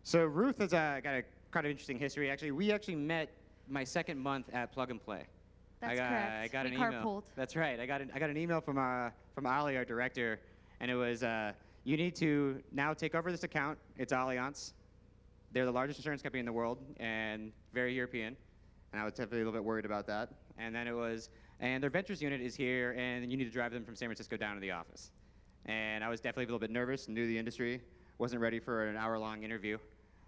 So Ruth has got a kind of interesting history. Actually, we actually met my second month at Plug and Play. That's correct. I got we an carpooled. email. That's right. I got an email from Ali, our director, and it was you need to now take over this account. It's Allianz. They're the largest insurance company in the world and very European. And I was definitely a little bit worried about that. And then it was, and their ventures unit is here, and you need to drive them from San Francisco down to the office. And I was definitely a little bit nervous, knew the industry, wasn't ready for an hour-long interview.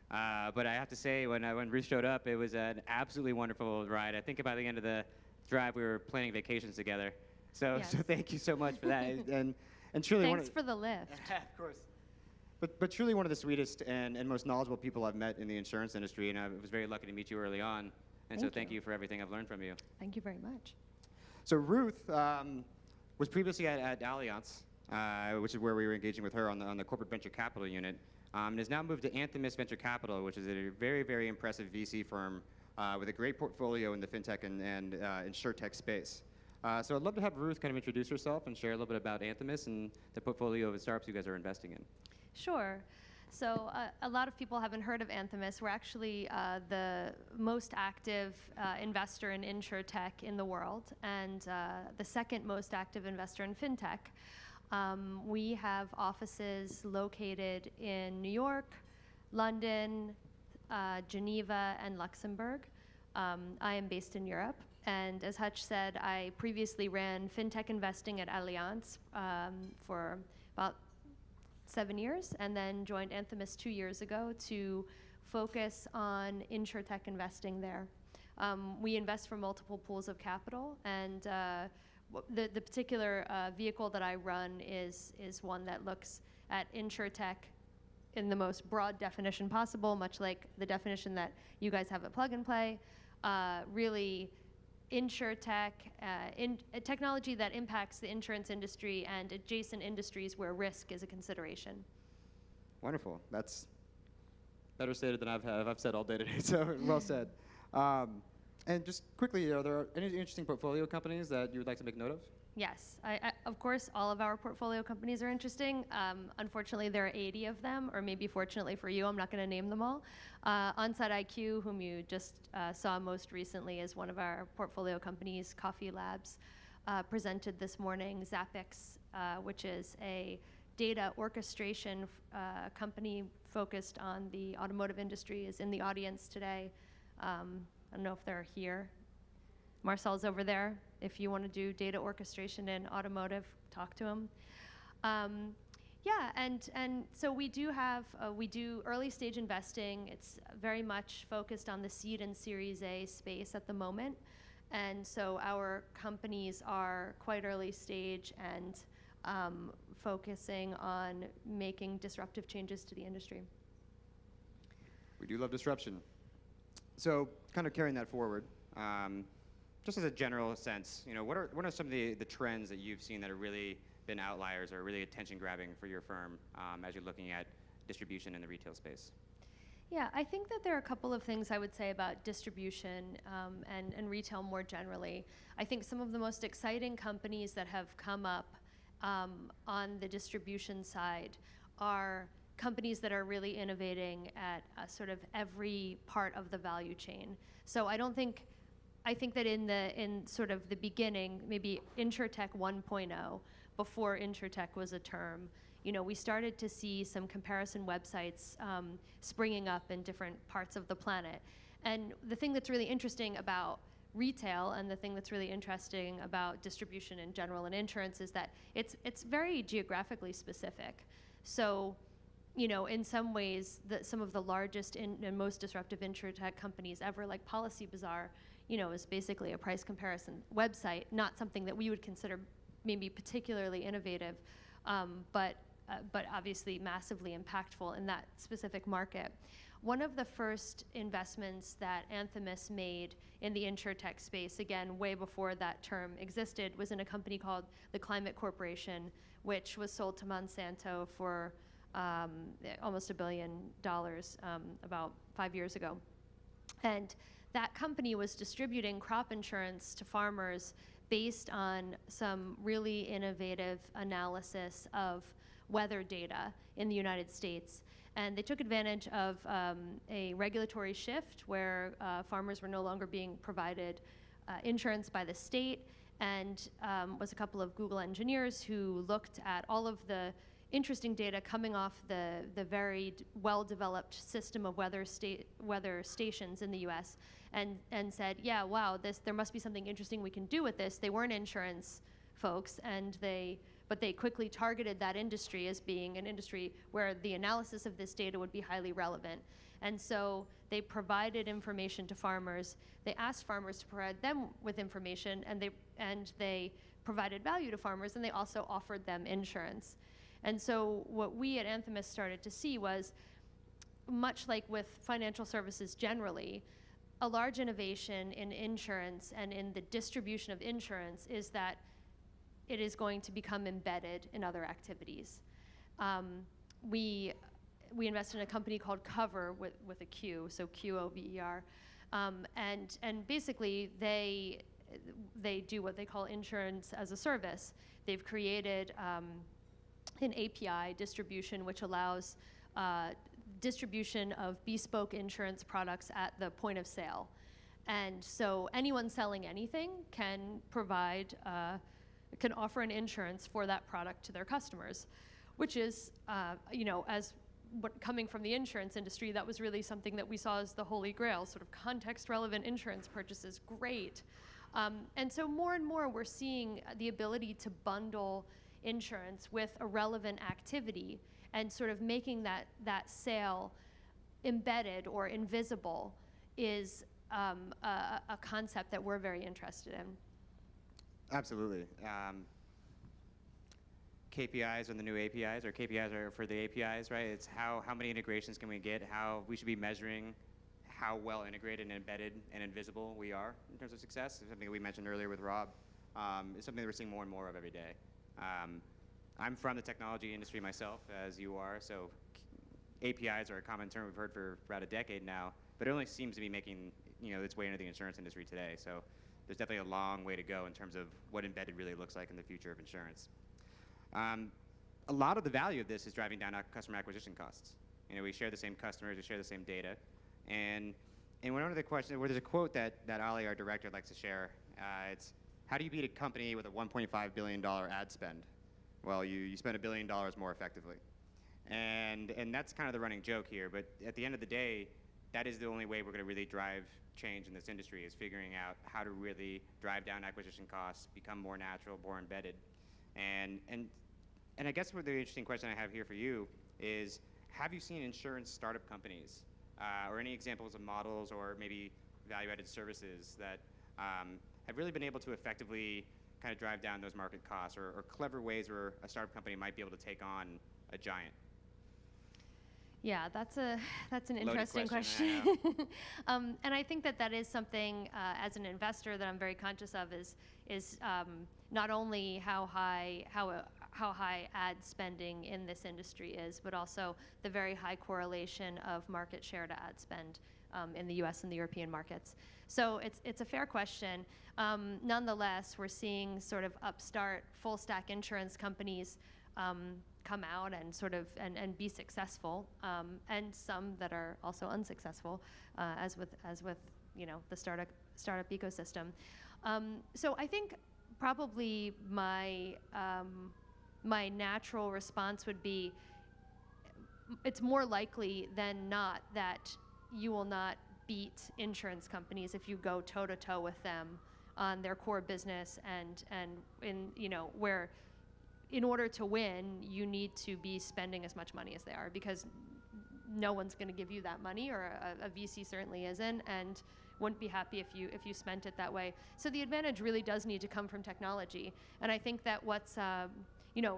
But I have to say, when Ruth showed up, it was an absolutely wonderful ride. I think by the end of the drive, we were planning vacations together. So, Yes. so thank you so much for that. and truly, Thanks for the lift. of course. But truly one of the sweetest and most knowledgeable people I've met in the insurance industry, and I was very lucky to meet you early on. And so thank you for everything I've learned from you. Thank you very much. So Ruth was previously at Allianz, which is where we were engaging with her on the corporate venture capital unit, and has now moved to Anthemis Venture Capital, which is a very, very impressive VC firm with a great portfolio in the fintech and insurtech space. So I'd love to have Ruth kind of introduce herself and share a little bit about Anthemis and the portfolio of startups you guys are investing in. Sure. So a lot of people haven't heard of Anthemis. We're actually the most active investor in insurtech in the world, and the second most active investor in fintech. We have offices located in New York, London, Geneva, and Luxembourg. I am based in Europe, and as Hutch said, I previously ran fintech investing at Allianz for about 7 years, and then joined Anthemis 2 years ago to focus on insurtech investing there. We invest from multiple pools of capital, and the particular vehicle that I run is one that looks at insurtech in the most broad definition possible, much like the definition that you guys have at Plug and Play. Really, insurtech, technology that impacts the insurance industry and adjacent industries where risk is a consideration. Wonderful. That's better stated than I've said all day today, so well said. And just quickly, are there any interesting portfolio companies that you would like to make note of? Yes, of course, all of our portfolio companies are interesting. Unfortunately, there are 80 of them, or maybe fortunately for you, I'm not going to name them all. Onsite IQ, whom you just saw most recently, is one of our portfolio companies. Coffee Labs presented this morning. Zappix, which is a data orchestration company focused on the automotive industry, is in the audience today. I don't know if they're here. Marcel's over there. If you want to do data orchestration in automotive, talk to him. Yeah, and so we do early stage investing. It's very much focused on the seed and Series A space at the moment. And so our companies are quite early stage and focusing on making disruptive changes to the industry. We do love disruption. So kind of carrying that forward, just as a general sense, what are some of the trends that you've seen that have really been outliers or really attention-grabbing for your firm as you're looking at distribution in the retail space? Yeah, I think that there are a couple of things I would say about distribution and retail more generally. I think some of the most exciting companies that have come up on the distribution side are companies that are really innovating at sort of every part of the value chain. So I think that in sort of the beginning, maybe InsurTech 1.0, before InsurTech was a term, we started to see some comparison websites springing up in different parts of the planet. And the thing that's really interesting about retail and the thing that's really interesting about distribution in general and insurance is that it's very geographically specific. So, in some ways, some of the largest and most disruptive InsurTech companies ever, like Policy Bazaar, is basically a price comparison website, not something that we would consider maybe particularly innovative, but obviously massively impactful in that specific market. One of the first investments that Anthemis made in the insurtech space, again, way before that term existed, was in a company called the Climate Corporation, which was sold to Monsanto for almost $1 billion about 5 years ago. And that company was distributing crop insurance to farmers based on some really innovative analysis of weather data in the United States. And they took advantage of a regulatory shift where farmers were no longer being provided insurance by the state, and was a couple of Google engineers who looked at all of the interesting data coming off the very well-developed system of weather stations in the U.S. and said, yeah, wow, there must be something interesting we can do with this. They weren't insurance folks, but they quickly targeted that industry as being an industry where the analysis of this data would be highly relevant. And so they provided information to farmers. They asked farmers to provide them with information, and they provided value to farmers, and they also offered them insurance. And so what we at Anthemis started to see was, much like with financial services generally, a large innovation in insurance and in the distribution of insurance is that it is going to become embedded in other activities. We invested in a company called Cover with a Q, so QOVER, and basically they do what they call insurance as a service. They've created an API distribution which allows distribution of bespoke insurance products at the point of sale. And so anyone selling anything can offer an insurance for that product to their customers, which is, coming from the insurance industry, that was really something that we saw as the holy grail, sort of context-relevant insurance purchases, great. And so more and more we're seeing the ability to bundle insurance with a relevant activity and sort of making that sale embedded or invisible is a concept that we're very interested in. Absolutely. KPIs are the new APIs, or KPIs are for the APIs, right? It's how many integrations can we get, how we should be measuring how well integrated and embedded and invisible we are in terms of success. It's something that we mentioned earlier with Rob. It's something that we're seeing more and more of every day. I'm from the technology industry myself, as you are, so APIs are a common term we've heard for about a decade now, but it only seems to be making its way into the insurance industry today. So there's definitely a long way to go in terms of what embedded really looks like in the future of insurance. A lot of the value of this is driving down our customer acquisition costs. We share the same customers, we share the same data, and one of the questions, where there's a quote that Ali, our director, likes to share. It's, how do you beat a company with a $1.5 billion ad spend? Well, you spend $1 billion more effectively. And that's kind of the running joke here, but at the end of the day, that is the only way we're going to really drive change in this industry, is figuring out how to really drive down acquisition costs, become more natural, more embedded. And I guess what the interesting question I have here for you is, have you seen insurance startup companies or any examples of models or maybe value-added services that have really been able to effectively kind of drive down those market costs, or clever ways where a startup company might be able to take on a giant? Yeah, that's an interesting question. And I think that is something as an investor that I'm very conscious of is not only how high ad spending in this industry is, but also the very high correlation of market share to ad spend in the U.S. and the European markets. So it's a fair question. Nonetheless, we're seeing sort of upstart full stack insurance companies come out and sort of and be successful, and some that are also unsuccessful, as with the startup ecosystem. So I think probably my natural response would be, it's more likely than not that you will not beat insurance companies if you go toe to toe with them on their core business, and where in order to win, you need to be spending as much money as they are, because no one's going to give you that money, or a VC certainly isn't, and wouldn't be happy if you spent it that way. So the advantage really does need to come from technology. And I think that what's the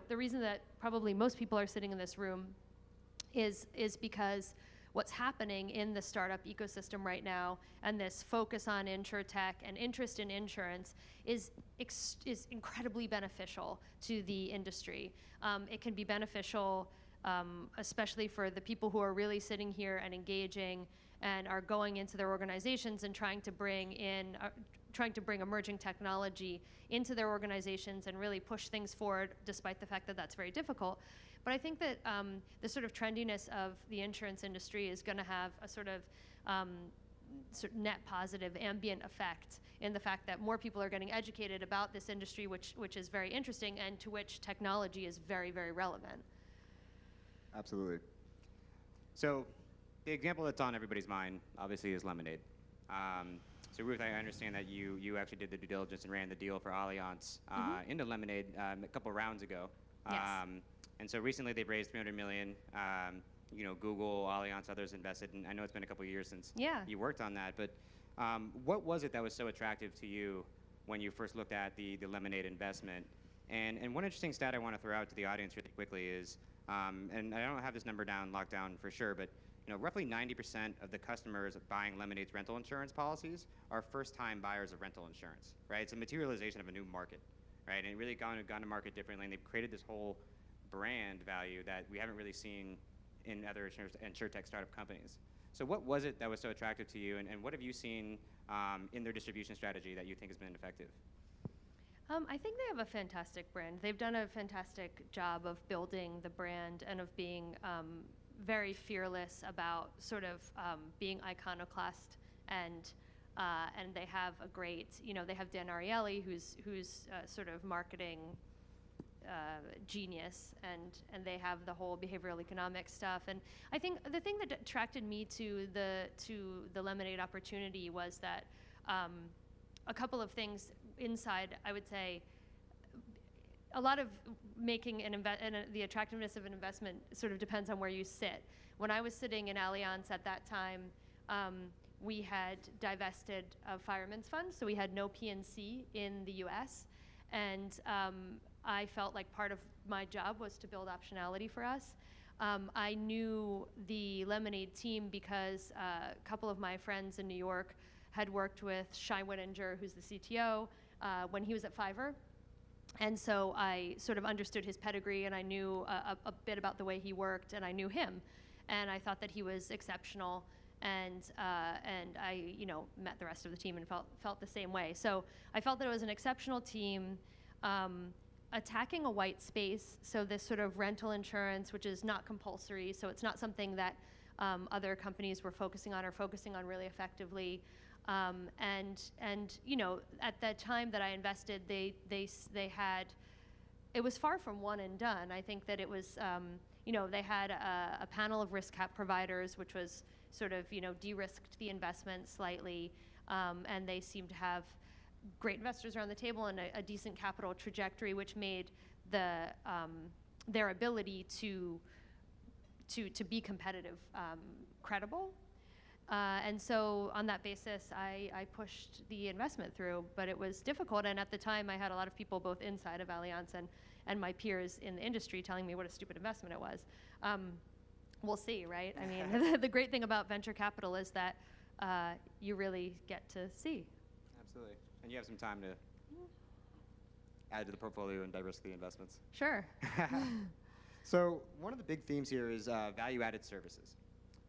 reason that probably most people are sitting in this room is because what's happening in the startup ecosystem right now, and this focus on insurtech and interest in insurance, is incredibly beneficial to the industry. It can be beneficial, especially for the people who are really sitting here and engaging and are going into their organizations and trying to bring emerging technology into their organizations and really push things forward, despite the fact that that's very difficult. But I think that the sort of trendiness of the insurance industry is going to have a sort of net positive ambient effect in the fact that more people are getting educated about this industry, which is very interesting, and to which technology is very, very relevant. Absolutely. So the example that's on everybody's mind, obviously, is Lemonade. So Ruth, I understand that you actually did the due diligence and ran the deal for Allianz into Lemonade a couple rounds ago. Yes. And so recently they've raised $300 million. Google, Allianz, others invested, and I know it's been a couple of years since you worked on that, but what was it that was so attractive to you when you first looked at the Lemonade investment? And one interesting stat I want to throw out to the audience really quickly is, and I don't have this number locked down for sure, but roughly 90% of the customers buying Lemonade's rental insurance policies are first-time buyers of rental insurance, right? It's a materialization of a new market, right? And it really gone to market differently, and they've created this whole brand value that we haven't really seen in other insurtech startup companies. So what was it that was so attractive to you, and what have you seen in their distribution strategy that you think has been effective? I think they have a fantastic brand. They've done a fantastic job of building the brand and of being very fearless about sort of being iconoclast, and they have a great, they have Dan Ariely, who's sort of marketing genius, and they have the whole behavioral economics stuff. And I think the thing that attracted me to the Lemonade opportunity was that a couple of things inside, I would say, a lot of making the attractiveness of an investment sort of depends on where you sit. When I was sitting in Allianz at that time, we had divested of Fireman's Fund, so we had no P&C in the US, and I felt like part of my job was to build optionality for us. I knew the Lemonade team because a couple of my friends in New York had worked with Shai Wininger, who's the CTO, when he was at Fiverr. And so I sort of understood his pedigree, and I knew a bit about the way he worked, and I knew him. And I thought that he was exceptional, and I met the rest of the team and felt the same way. So I felt that it was an exceptional team, attacking a white space, so this sort of rental insurance, which is not compulsory, so it's not something that other companies were focusing on really effectively. And at the time that I invested, they had, it was far from one and done. I think that it was, they had a panel of risk cap providers, which was sort of, de-risked the investment slightly, and they seemed to have great investors around the table and a decent capital trajectory, which made their ability to be competitive credible. And so on that basis, I pushed the investment through, but it was difficult. And at the time, I had a lot of people both inside of Allianz and my peers in the industry telling me what a stupid investment it was. We'll see, right? I mean, the great thing about venture capital is that you really get to see. Absolutely. And you have some time to add to the portfolio and diversify the investments. Sure. So one of the big themes here is value-added services.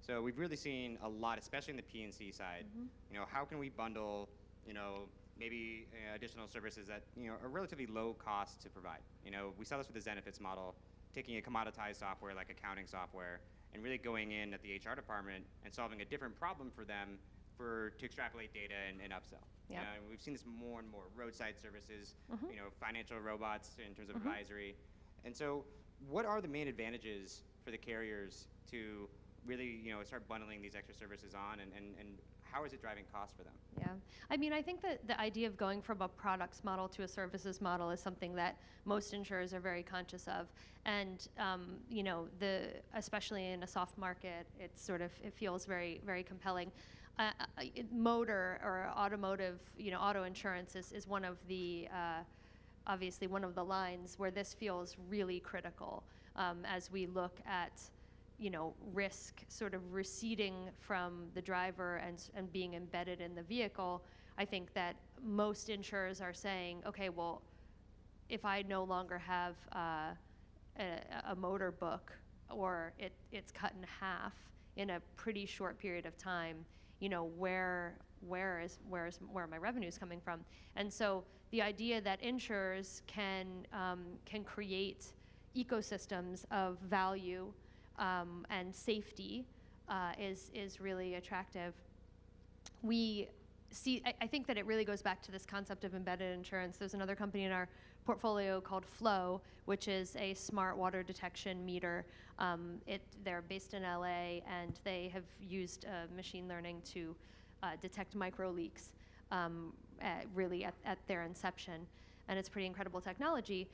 So we've really seen a lot, especially in the P&C side. How can we bundle, maybe additional services that are relatively low cost to provide? We saw this with the Zenefits model, taking a commoditized software like accounting software and really going in at the HR department and solving a different problem for them to extrapolate data and upsell. Yeah. We've seen this more and more. Roadside services, financial robots in terms of advisory. And so what are the main advantages for the carriers to really start bundling these extra services on, and how is it driving costs for them? Yeah, I mean, I think that the idea of going from a products model to a services model is something that most insurers are very conscious of, and especially in a soft market, it feels very, very compelling. Motor or automotive, auto insurance is one of the obviously one of the lines where this feels really critical as we look at risk sort of receding from the driver and being embedded in the vehicle. I think that most insurers are saying, okay, well, if I no longer have a motor book, or it's cut in half in a pretty short period of time, where are my revenues coming from? And so the idea that insurers can create ecosystems of value and safety is really attractive. We see, I think that it really goes back to this concept of embedded insurance. There's another company in our portfolio called Flow, which is a smart water detection meter. They're based in LA, and they have used machine learning to detect micro leaks really at their inception. And it's pretty incredible technology.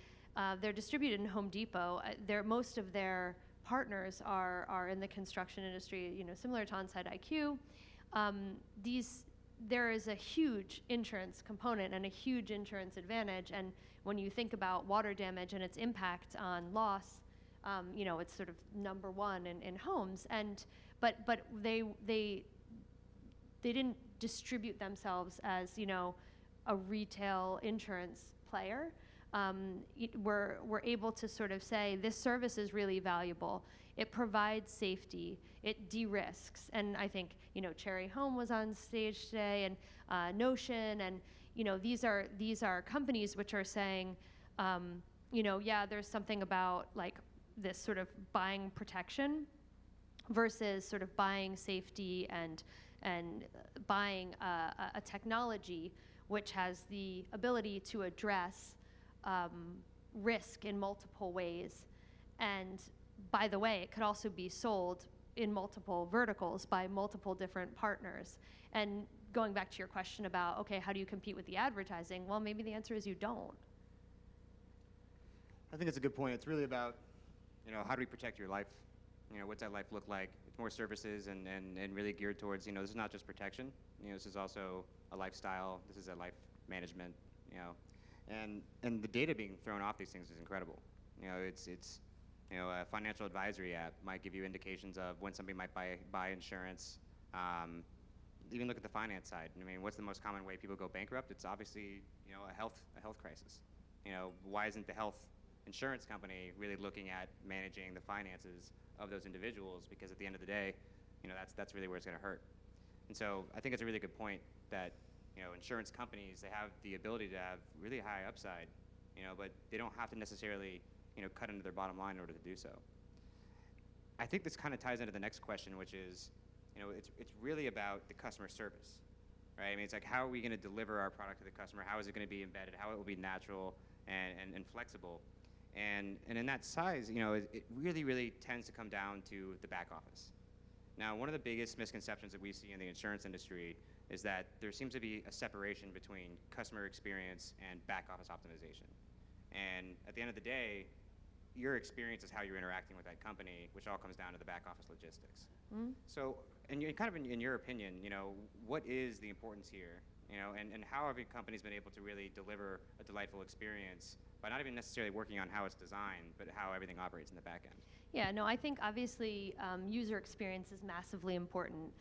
They're distributed in Home Depot. Most of their partners are in the construction industry, similar to Onsite IQ. There is a huge insurance component and a huge insurance advantage. And when you think about water damage and its impact on loss, it's sort of number one in homes. But they didn't distribute themselves as a retail insurance player. We're able to sort of say this service is really valuable. It provides safety. It de-risks. And I think Cherry Home was on stage today, and Notion, and these are companies which are saying, there's something about like this sort of buying protection versus sort of buying safety and buying a technology which has the ability to address risk in multiple ways. And by the way, it could also be sold in multiple verticals by multiple different partners. And going back to your question about, okay, how do you compete with the advertising? Well, maybe the answer is you don't. I think it's a good point. It's really about, how do we protect your life? What's that life look like? It's more services and really geared towards, this is not just protection. This is also a lifestyle. This is a life management, and the data being thrown off these things is incredible. It's a financial advisory app might give you indications of when somebody might buy insurance. Even look at the finance side. What's the most common way people go bankrupt? It's obviously, a health crisis. Why isn't the health insurance company really looking at managing the finances of those individuals? Because at the end of the day, that's really where it's going to hurt. And so I think it's a really good point that insurance companies, they have the ability to have really high upside, but they don't have to necessarily cut into their bottom line in order to do so. I think this kind of ties into the next question, which is, it's really about the customer service, right? It's like, how are we going to deliver our product to the customer? How is it going to be embedded? How it will be natural and flexible? And in that size, it really, really tends to come down to the back office. Now, one of the biggest misconceptions that we see in the insurance industry is that there seems to be a separation between customer experience and back office optimization. And at the end of the day, your experience is how you're interacting with that company, which all comes down to the back office logistics. Mm-hmm. So, and in your opinion, what is the importance here? And how have companies been able to really deliver a delightful experience by not even necessarily working on how it's designed, but how everything operates in the back end? Yeah, no, I think obviously user experience is massively important,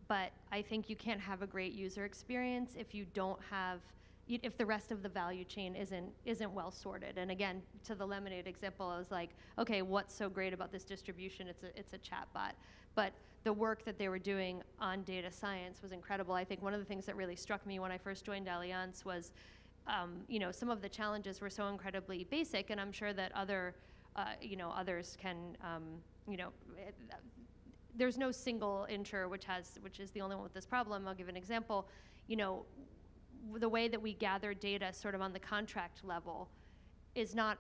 but I think you can't have a great user experience if you don't have, if the rest of the value chain isn't well sorted. And again, to the lemonade example, I was like, okay, what's so great about this distribution? It's a chatbot, but the work that they were doing on data science was incredible. I think one of the things that really struck me when I first joined Allianz was, some of the challenges were so incredibly basic, and I'm sure that others can, there's no single insurer which is the only one with this problem. I'll give an example. The way that we gather data sort of on the contract level it's not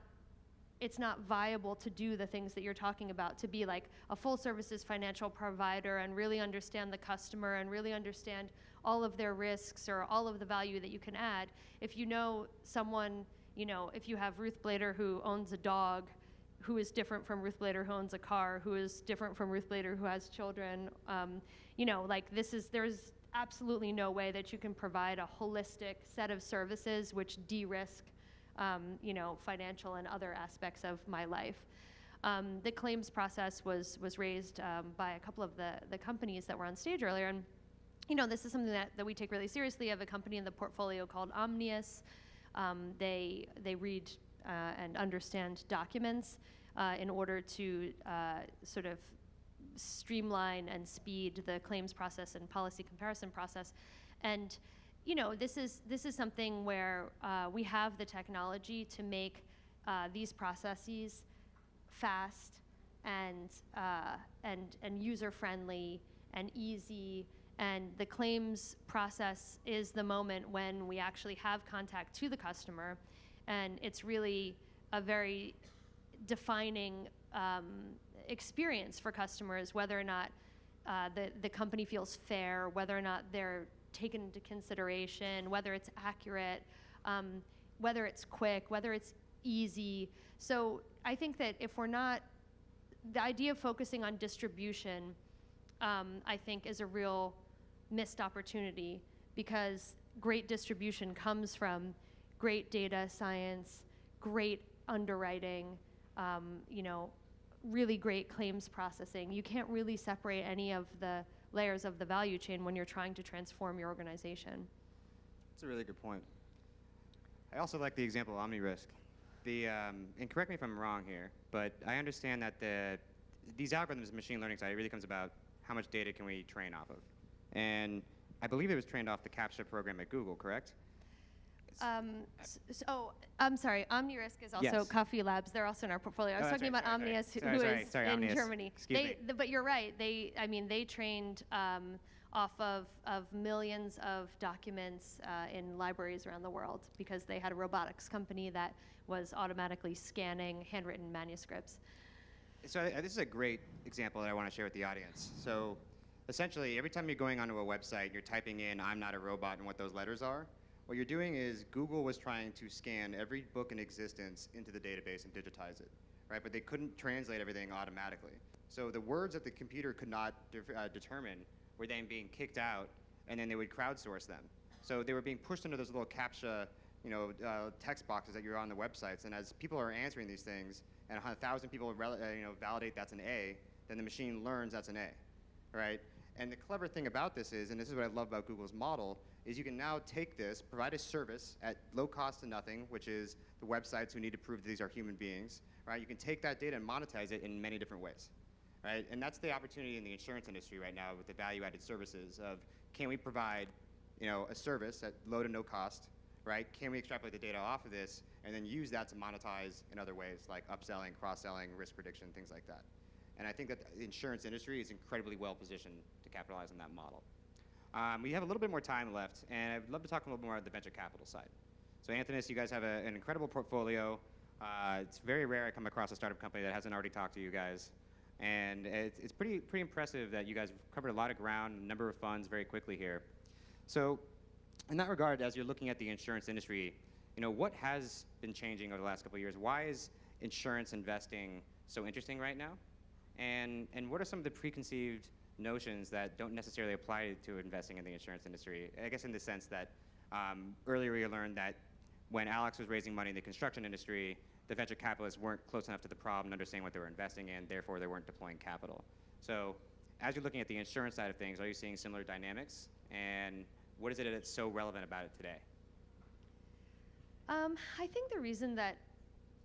viable to do the things that you're talking about, to be like a full services financial provider and really understand the customer and really understand all of their risks or all of the value that you can add. If someone, if you have Ruth Blader who owns a dog, who is different from Ruth Blader who owns a car, who is different from Ruth Blader who has children, there's absolutely no way that you can provide a holistic set of services which de-risk financial and other aspects of my life. The claims process was raised by a couple of the companies that were on stage earlier, and this is something that we take really seriously. I have a company in the portfolio called Omnius. They read and understand documents in order to sort of streamline and speed the claims process and policy comparison process. And this is something where we have the technology to make these processes fast and user-friendly and easy. And the claims process is the moment when we actually have contact to the customer. And it's really a very defining experience for customers, whether or not the company feels fair, whether or not they're taken into consideration, whether it's accurate, whether it's quick, whether it's easy. So I think that if we're not, the idea of focusing on distribution, I think is a real missed opportunity, because great distribution comes from great data science, great underwriting, really great claims processing. You can't really separate any of the layers of the value chain when you're trying to transform your organization. That's a really good point. I also like the example of OmniRisk. And correct me if I'm wrong here, but I understand that these algorithms, machine learning side, it really comes about how much data can we train off of. And I believe it was trained off the CAPTCHA program at Google, correct? I'm sorry. OmniRisk is also Coffee Labs. They're also in our portfolio. I was talking about Omnius, who is in Omnius. Germany. Excuse me. But you're right. They trained off of millions of documents in libraries around the world, because they had a robotics company that was automatically scanning handwritten manuscripts. So this is a great example that I want to share with the audience. So essentially, every time you're going onto a website, you're typing in "I'm not a robot" and what those letters are. What you're doing is Google was trying to scan every book in existence into the database and digitize it, right? But they couldn't translate everything automatically. So the words that the computer could not determine were then being kicked out, and then they would crowdsource them. So they were being pushed into those little CAPTCHA, text boxes that you're on the websites. And as people are answering these things, and 1,000 people validate that's an A, then the machine learns that's an A, right? And the clever thing about this is, and this is what I love about Google's model, is you can now take this, provide a service at low cost to nothing, which is the websites who need to prove that these are human beings, right? You can take that data and monetize it in many different ways, right? And that's the opportunity in the insurance industry right now with the value-added services of, can we provide, a service at low to no cost, right? Can we extrapolate the data off of this and then use that to monetize in other ways, like upselling, cross-selling, risk prediction, things like that. And I think that the insurance industry is incredibly well positioned to capitalize on that model. We have a little bit more time left, and I'd love to talk a little more about the venture capital side. So Anthony, you guys have an incredible portfolio. It's very rare I come across a startup company that hasn't already talked to you guys. And it's pretty impressive that you guys have covered a lot of ground, a number of funds very quickly here. So in that regard, as you're looking at the insurance industry, what has been changing over the last couple of years? Why is insurance investing so interesting right now? And what are some of the preconceived notions that don't necessarily apply to investing in the insurance industry? I guess in the sense that earlier we learned that when Alex was raising money in the construction industry, the venture capitalists weren't close enough to the problem and understanding what they were investing in, therefore they weren't deploying capital. So as you're looking at the insurance side of things, are you seeing similar dynamics? And what is it that's so relevant about it today? I think the reason that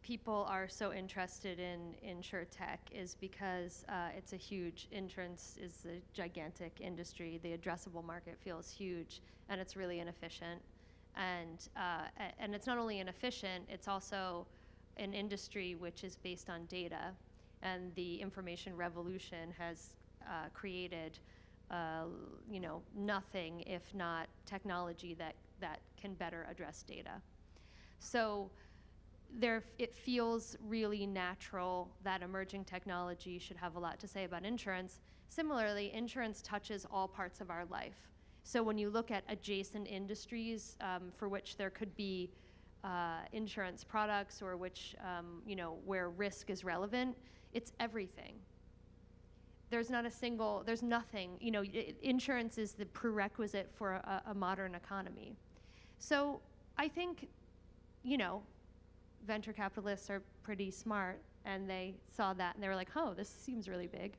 people are so interested in insurtech is because it's a huge, insurance is a gigantic industry. The addressable market feels huge, and it's really inefficient. And it's not only inefficient, it's also an industry which is based on data. And the information revolution has created nothing if not technology that can better address data. So it feels really natural that emerging technology should have a lot to say about insurance. Similarly, insurance touches all parts of our life. So when you look at adjacent industries for which there could be insurance products or which, where risk is relevant, it's everything. There's nothing, insurance is the prerequisite for a modern economy. So I think, venture capitalists are pretty smart, and they saw that and they were like, oh, this seems really big.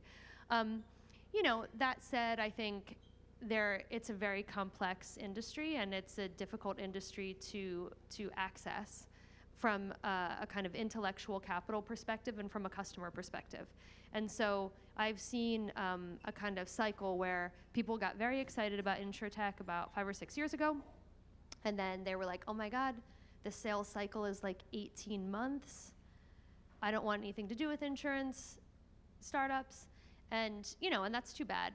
That said, I think it's a very complex industry, and it's a difficult industry to access from a kind of intellectual capital perspective and from a customer perspective. And so I've seen a kind of cycle where people got very excited about insurtech about 5 or 6 years ago, and then they were like, oh my God, the sales cycle is like 18 months. I don't want anything to do with insurance startups. And, and that's too bad.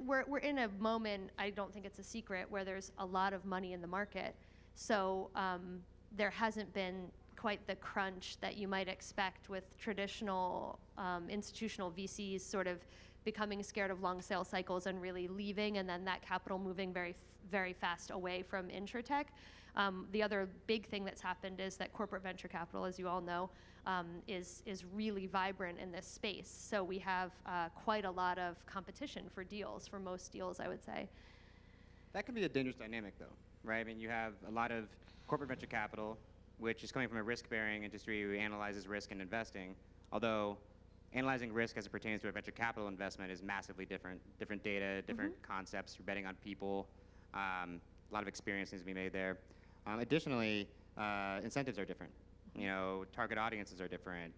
We're in a moment, I don't think it's a secret, where there's a lot of money in the market. So there hasn't been quite the crunch that you might expect with traditional institutional VCs sort of becoming scared of long sales cycles and really leaving, and then that capital moving very fast away from insurtech. The other big thing that's happened is that corporate venture capital, as you all know, is really vibrant in this space. So we have quite a lot of competition for deals, for most deals, I would say. That can be a dangerous dynamic, though, right? I mean, you have a lot of corporate venture capital, which is coming from a risk-bearing industry who analyzes risk in investing, although analyzing risk as it pertains to a venture capital investment is massively different. Different data, different concepts. You're betting on people. A lot of experience needs to be made there. Additionally, incentives are different. Target audiences are different.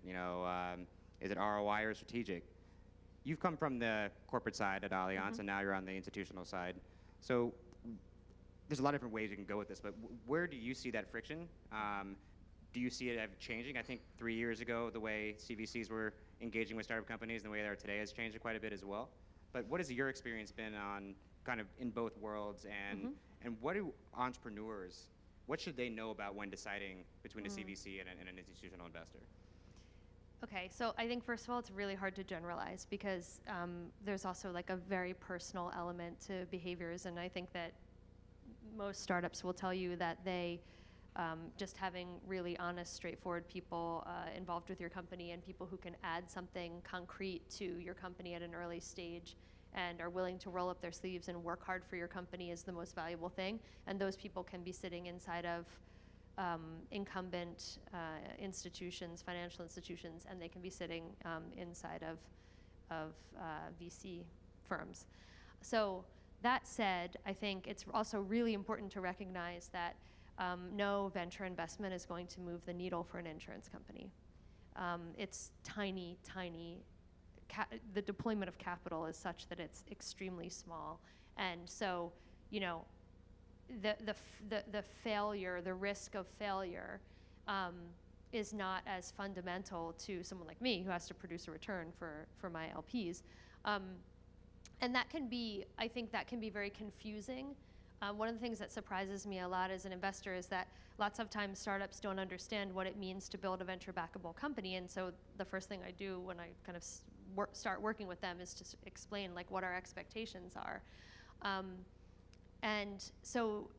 Is it ROI or strategic? You've come from the corporate side at Allianz, and now you're on the institutional side. So there's a lot of different ways you can go with this, but where do you see that friction? Do you see it changing? I think 3 years ago, the way CVCs were engaging with startup companies and the way they are today has changed quite a bit as well. But what has your experience been on kind of in both worlds, and what do entrepreneurs, what should they know about when deciding between a CVC and an institutional investor? Okay, so I think first of all, it's really hard to generalize because there's also like a very personal element to behaviors, and I think that most startups will tell you that they just having really honest, straightforward people involved with your company and people who can add something concrete to your company at an early stage and are willing to roll up their sleeves and work hard for your company is the most valuable thing. And those people can be sitting inside of incumbent institutions, financial institutions, and they can be sitting inside of VC firms. So that said, I think it's also really important to recognize that no venture investment is going to move the needle for an insurance company. It's tiny. The deployment of capital is such that it's extremely small, and so the failure, the risk of failure, is not as fundamental to someone like me who has to produce a return for my LPs, and that can be, I think, that can be very confusing. One of the things that surprises me a lot as an investor is that lots of times startups don't understand what it means to build a venture backable company, and so the first thing I do when I kind of start working with them is to explain like what our expectations are. And so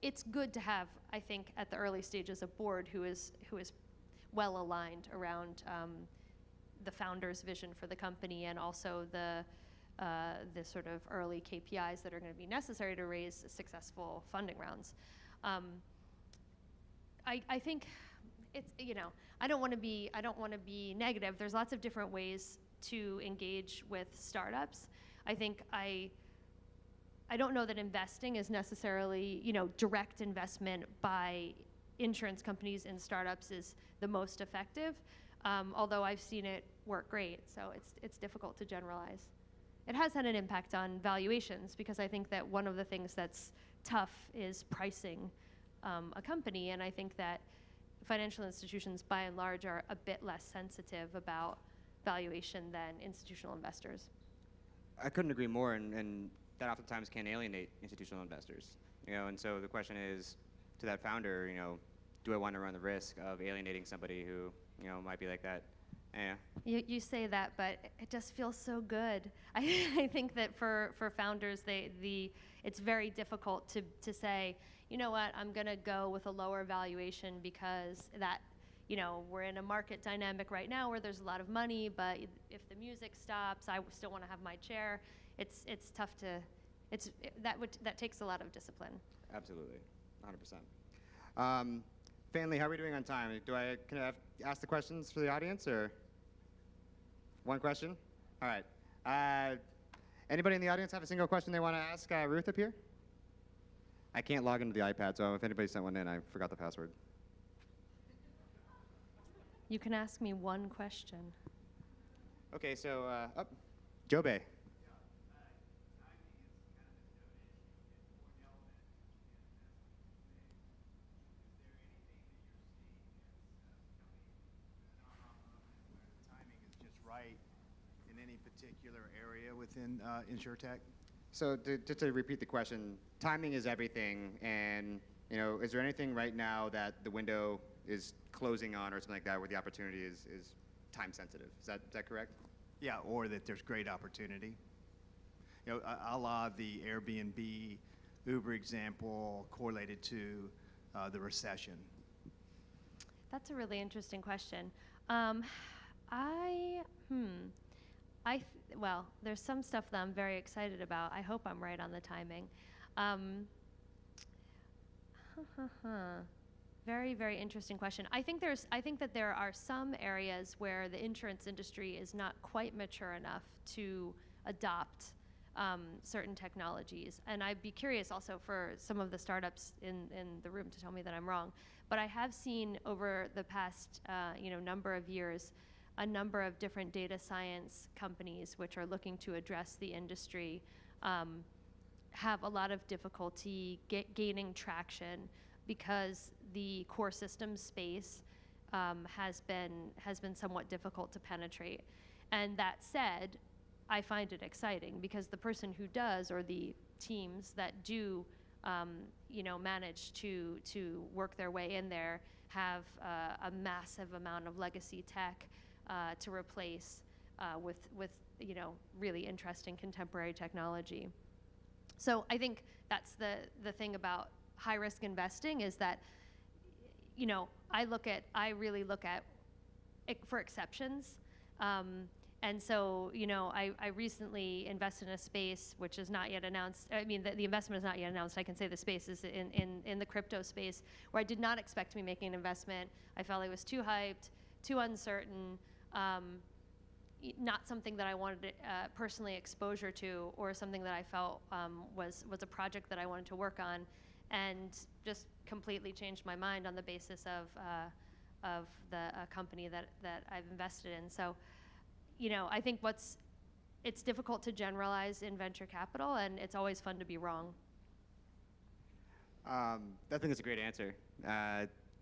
it's good to have, I think, at the early stages, a board who is well aligned around the founder's vision for the company and also the sort of early KPIs that are going to be necessary to raise successful funding rounds. I think it's, I don't want to be negative. There's lots of different ways to engage with startups. I think I don't know that investing is necessarily, direct investment by insurance companies in startups is the most effective, although I've seen it work great, so it's difficult to generalize. It has had an impact on valuations because I think that one of the things that's tough is pricing a company, and I think that financial institutions by and large are a bit less sensitive about valuation than institutional investors. I couldn't agree more, and that oftentimes can alienate institutional investors. And so the question is, to that founder, do I want to run the risk of alienating somebody who, might be like that? Yeah. You say that, but it just feels so good. I think that for founders, it's very difficult to say, you know what, I'm going to go with a lower valuation because that, we're in a market dynamic right now where there's a lot of money, but if the music stops, I still want to have my chair. It's tough to, that takes a lot of discipline. Absolutely, 100%. Fanley, how are we doing on time? Can I ask the questions for the audience, or one question? All right. Anybody in the audience have a single question they want to ask Ruth up here? I can't log into the iPad, so if anybody sent one in, I forgot the password. You can ask me one question. Okay, so Joe Bay. particular area within InsurTech? So just to repeat the question, timing is everything, and is there anything right now that the window is closing on or something like that where the opportunity is time sensitive? Is that correct? Yeah, or that there's great opportunity. A la the Airbnb, Uber example correlated to the recession. That's a really interesting question. Well, there's some stuff that I'm very excited about. I hope I'm right on the timing. Very, very interesting question. I think that there are some areas where the insurance industry is not quite mature enough to adopt certain technologies. And I'd be curious also for some of the startups in the room to tell me that I'm wrong. But I have seen over the past number of years a number of different data science companies which are looking to address the industry have a lot of difficulty gaining traction because the core systems space has been somewhat difficult to penetrate. And that said, I find it exciting because the person who does, or the teams that do, manage to work their way in there, have a massive amount of legacy tech to replace with really interesting contemporary technology. So I think that's the thing about high risk investing is that I really look at for exceptions. And so, I recently invested in a space which is not yet announced. I mean, the investment is not yet announced. I can say the space is in the crypto space, where I did not expect to be making an investment. I felt it was too hyped, too uncertain, not something that I wanted personally exposure to, or something that I felt was a project that I wanted to work on, and just completely changed my mind on the basis of the company that I've invested in. So, I think it's difficult to generalize in venture capital, and it's always fun to be wrong. I think it's a great answer.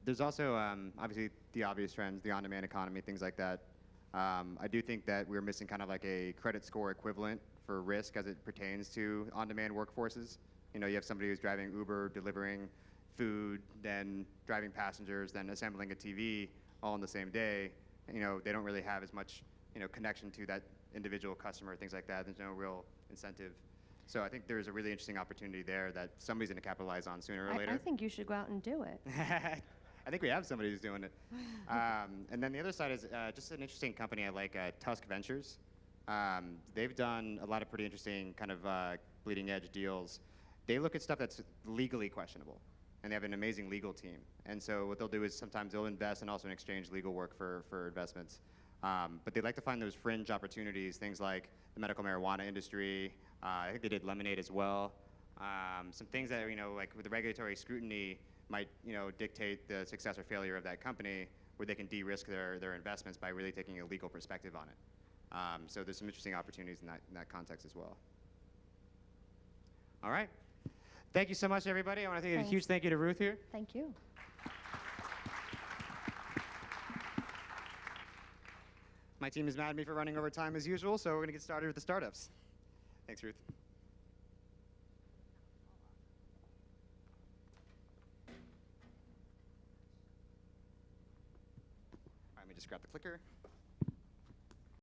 There's also obviously the obvious trends, the on-demand economy, things like that. I do think that we're missing kind of like a credit score equivalent for risk as it pertains to on-demand workforces. You have somebody who's driving Uber, delivering food, then driving passengers, then assembling a TV all in the same day. They don't really have as much connection to that individual customer, things like that. There's no real incentive. So I think there's a really interesting opportunity there that somebody's going to capitalize on sooner or later. I think you should go out and do it. I think we have somebody who's doing it. And then the other side is just an interesting company I like, Tusk Ventures. They've done a lot of pretty interesting kind of bleeding edge deals. They look at stuff that's legally questionable, and they have an amazing legal team. And so what they'll do is sometimes they'll invest and also in exchange legal work for investments. But they like to find those fringe opportunities, things like the medical marijuana industry. I think they did lemonade as well. Some things that like with the regulatory scrutiny might dictate the success or failure of that company, where they can de-risk their investments by really taking a legal perspective on it. So there's some interesting opportunities in that context as well. All right. Thank you so much, everybody. I want to say a huge thank you to Ruth here. Thank you. My team is mad at me for running over time as usual, so we're going to get started with the startups. Thanks, Ruth. All right, let me just grab the clicker.